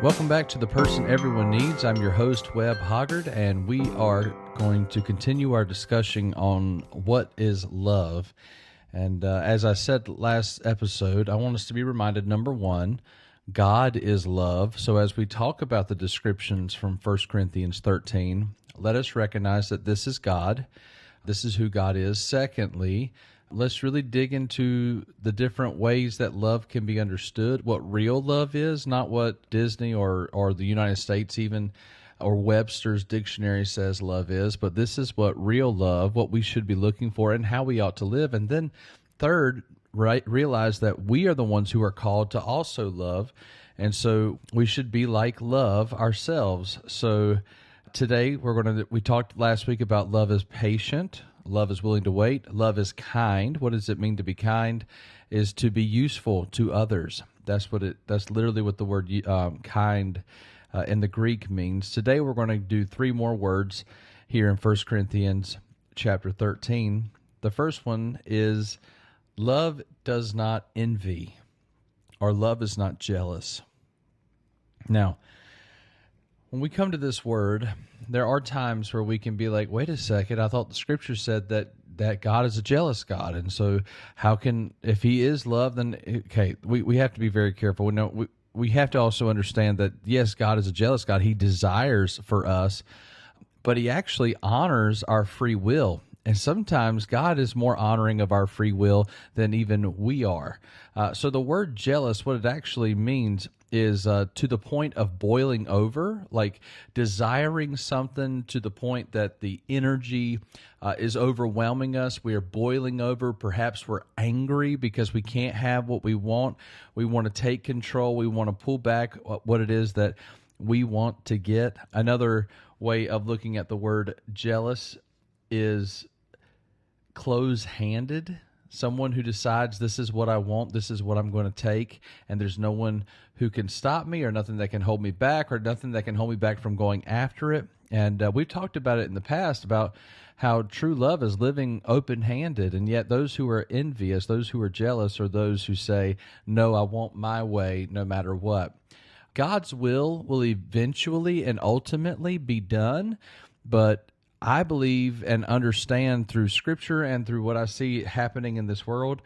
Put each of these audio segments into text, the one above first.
Welcome back to The Person Everyone Needs. I'm your host, Webb Hoggard, and we are going to continue our discussion on what is love. And as I said last episode, I want us to be reminded, number one, God is love. So as we talk about the descriptions from 1 Corinthians 13, let us recognize that this is God. This is who God is. Secondly, let's really dig into the different ways that love can be understood, what real love is, not what Disney or the United States even, or Webster's dictionary says love is, but this is what real love, what we should be looking for, and how we ought to live. And then third, realize that we are the ones who are called to also love, and so we should be like love ourselves. So today we talked last week about love is patient. Love is willing to wait. Love is kind. What does it mean to be kind? Is to be useful to others. That's literally what the word kind in the Greek means. Today we're going to do three more words here in 1 Corinthians chapter 13. The first one is love does not envy, or love is not jealous. Now, when we come to this word, there are times where we can be like, wait a second, I thought the scripture said that God is a jealous God. And so if he is love, then, okay, we have to be very careful. We have to also understand that, yes, God is a jealous God. He desires for us, but he actually honors our free will. And sometimes God is more honoring of our free will than even we are. So the word jealous, what it actually means is to the point of boiling over, like desiring something to the point that the energy is overwhelming us. We are boiling over. Perhaps we're angry because we can't have what we want. We want to take control. We want to pull back what it is that we want to get. Another way of looking at the word jealous is close-handed. Someone who decides this is what I want, this is what I'm going to take, and there's no one who can stop me or nothing that can hold me back or nothing that can hold me back from going after it. And we've talked about it in the past about how true love is living open-handed, and yet those who are envious, those who are jealous, are those who say, no, I want my way no matter what. God's will eventually and ultimately be done, but I believe and understand through Scripture and through what I see happening in this world,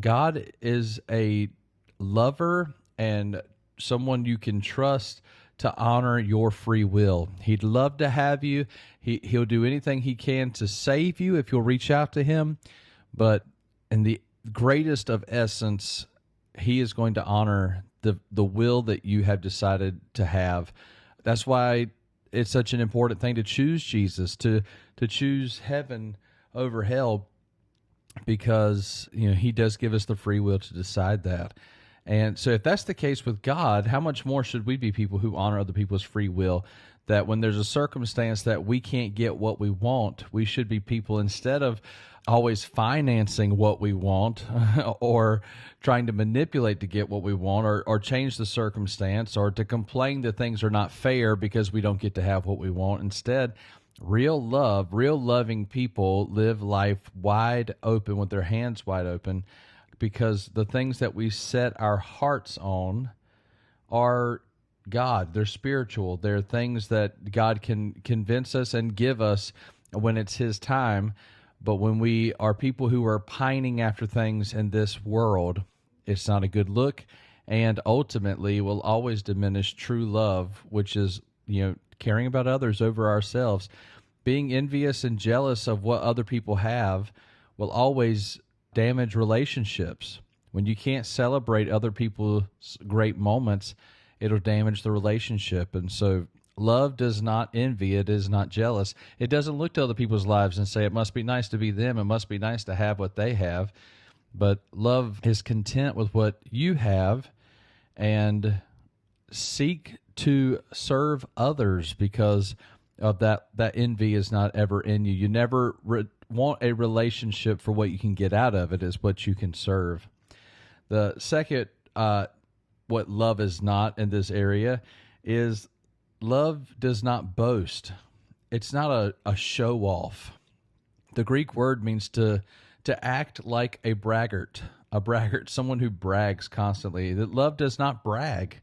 God is a lover and someone you can trust to honor your free will. He'd love to have you. He'll do anything he can to save you if you'll reach out to him. But in the greatest of essence, he is going to honor the will that you have decided to have. That's why it's such an important thing to choose Jesus, to choose heaven over hell, because he does give us the free will to decide that. And so if that's the case with God, how much more should we be people who honor other people's free will, that when there's a circumstance that we can't get what we want, we should be people, instead of always financing what we want or trying to manipulate to get what we want, or change the circumstance, or to complain that things are not fair because we don't get to have what we want. Instead, real loving people live life wide open, with their hands wide open, because the things that we set our hearts on are God. They're spiritual. They're things that God can convince us and give us when it's his time. But when we are people who are pining after things in this world, it's not a good look, and ultimately will always diminish true love, which is, caring about others over ourselves. Being envious and jealous of what other people have will always damage relationships. When you can't celebrate other people's great moments, it'll damage the relationship. And so love does not envy. It is not jealous. It doesn't look to other people's lives and say, it must be nice to be them. It must be nice to have what they have. But love is content with what you have and seek to serve others, because of that envy is not ever in you. You never want a relationship for what you can get out of it. Is what you can serve. The second, what love is not in this area, is love does not boast. It's not a show off. The Greek word means to act like a braggart, someone who brags constantly. That love does not brag.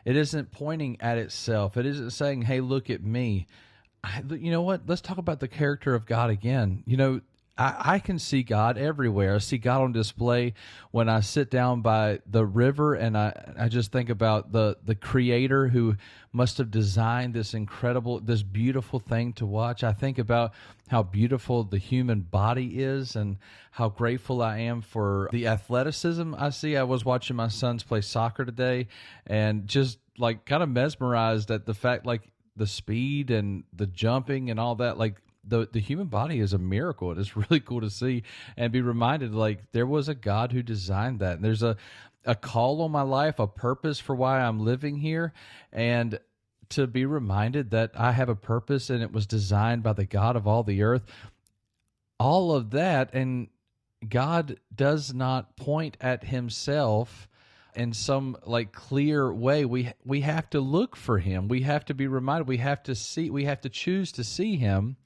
It isn't pointing at itself. It isn't saying, hey, look at me. You know what? Let's talk about the character of God again. I can see God everywhere. I see God on display when I sit down by the river, and I just think about the Creator who must have designed this beautiful thing to watch. I think about how beautiful the human body is and how grateful I am for the athleticism I see. I was watching my sons play soccer today and just like kind of mesmerized at the fact, like the speed and the jumping and all that, like the human body is a miracle. It is really cool to see and be reminded, like, there was a God who designed that. And there's a call on my life, a purpose for why I'm living here, and to be reminded that I have a purpose and it was designed by the God of all the earth. All of that, and God does not point at himself in some like clear way. We have to look for him. We have to be reminded. We have to choose to see him.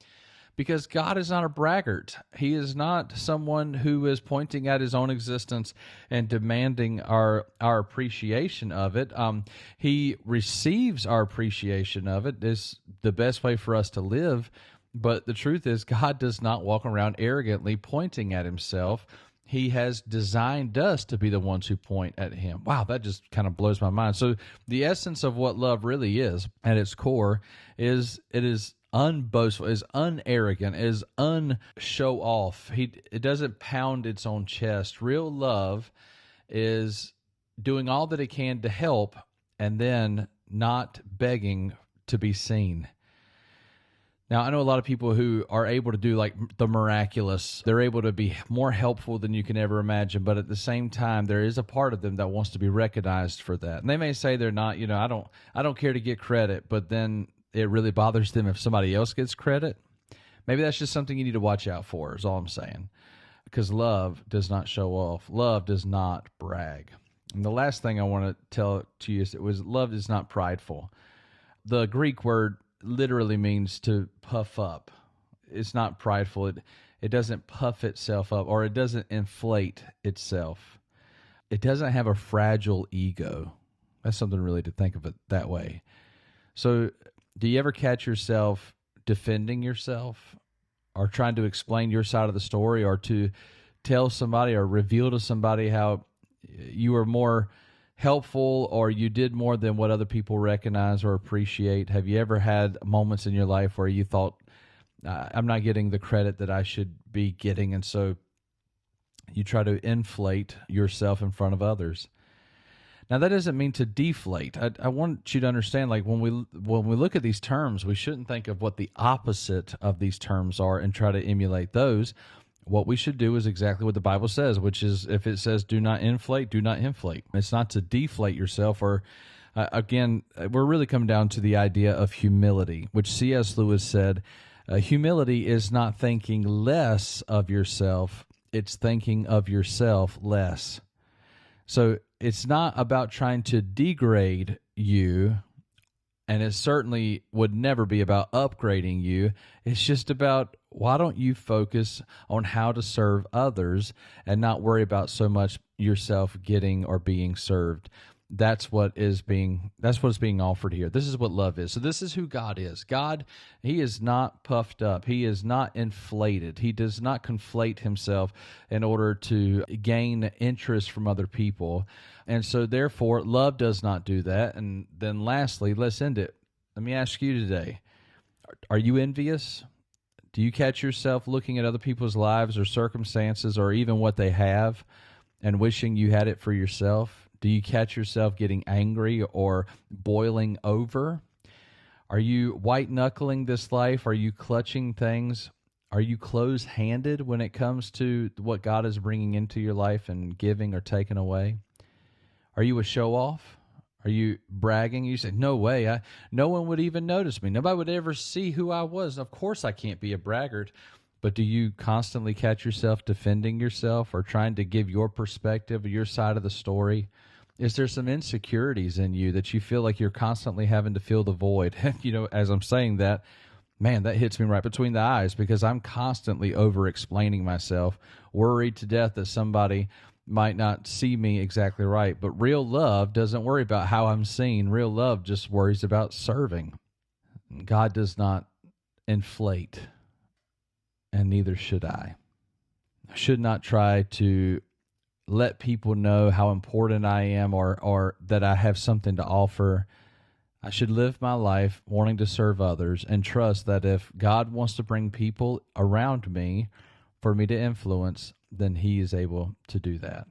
Because God is not a braggart. He is not someone who is pointing at his own existence and demanding our appreciation of it. He receives our appreciation of it. It's the best way for us to live. But the truth is, God does not walk around arrogantly pointing at himself. He has designed us to be the ones who point at him. Wow, that just kind of blows my mind. So the essence of what love really is at its core is it is unboastful, is unarrogant, is unshow off. It doesn't pound its own chest. Real love is doing all that it can to help and then not begging to be seen. Now, I know a lot of people who are able to do like the miraculous. They're able to be more helpful than you can ever imagine, but at the same time, there is a part of them that wants to be recognized for that. And they may say they're not, I don't care to get credit, but then it really bothers them if somebody else gets credit. Maybe that's just something you need to watch out for, is all I'm saying. Because love does not show off. Love does not brag. And the last thing I want to tell to you is love is not prideful. The Greek word literally means to puff up. It's not prideful. It doesn't puff itself up, or it doesn't inflate itself. It doesn't have a fragile ego. That's something really to think of it that way. So do you ever catch yourself defending yourself or trying to explain your side of the story, or to tell somebody or reveal to somebody how you were more helpful or you did more than what other people recognize or appreciate? Have you ever had moments in your life where you thought, I'm not getting the credit that I should be getting, and so you try to inflate yourself in front of others? Now, that doesn't mean to deflate. I want you to understand, like, when we look at these terms, we shouldn't think of what the opposite of these terms are and try to emulate those. What we should do is exactly what the Bible says, which is, if it says do not inflate, do not inflate. It's not to deflate yourself, or again, we're really coming down to the idea of humility, which C.S. Lewis said, humility is not thinking less of yourself, it's thinking of yourself less. So it's not about trying to degrade you, and it certainly would never be about upgrading you. It's just about, why don't you focus on how to serve others and not worry about so much yourself getting or being served. That's what's being offered here. This is what love is. So this is who God is. God, he is not puffed up. He is not inflated. He does not conflate himself in order to gain interest from other people. And so therefore, love does not do that. And then lastly, let's end it. Let me ask you today, are you envious? Do you catch yourself looking at other people's lives or circumstances or even what they have and wishing you had it for yourself? Do you catch yourself getting angry or boiling over? Are you white-knuckling this life? Are you clutching things? Are you close-handed when it comes to what God is bringing into your life and giving or taking away? Are you a show-off? Are you bragging? You say, no way, no one would even notice me. Nobody would ever see who I was. Of course I can't be a braggart. But do you constantly catch yourself defending yourself or trying to give your perspective or your side of the story? Is there some insecurities in you that you feel like you're constantly having to fill the void? As I'm saying that, man, that hits me right between the eyes, because I'm constantly over-explaining myself, worried to death that somebody might not see me exactly right. But real love doesn't worry about how I'm seen. Real love just worries about serving. God does not inflate, and neither should I. I should not try to let people know how important I am or that I have something to offer. I should live my life wanting to serve others and trust that if God wants to bring people around me for me to influence, then he is able to do that.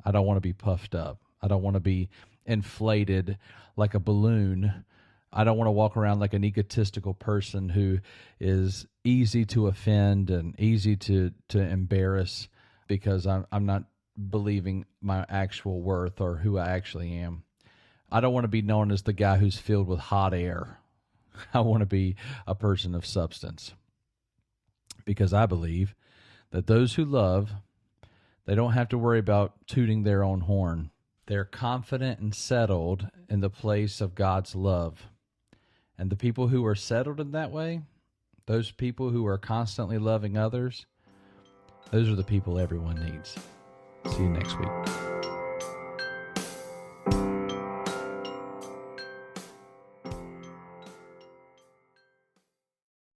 I don't want to be puffed up. I don't want to be inflated like a balloon. I don't want to walk around like an egotistical person who is easy to offend and easy to embarrass because I'm not believing my actual worth or who I actually am. I don't want to be known as the guy who's filled with hot air. I want to be a person of substance because I believe that those who love, they don't have to worry about tooting their own horn. They're confident and settled in the place of God's love. And the people who are settled in that way, those people who are constantly loving others, those are the people everyone needs. See you next week.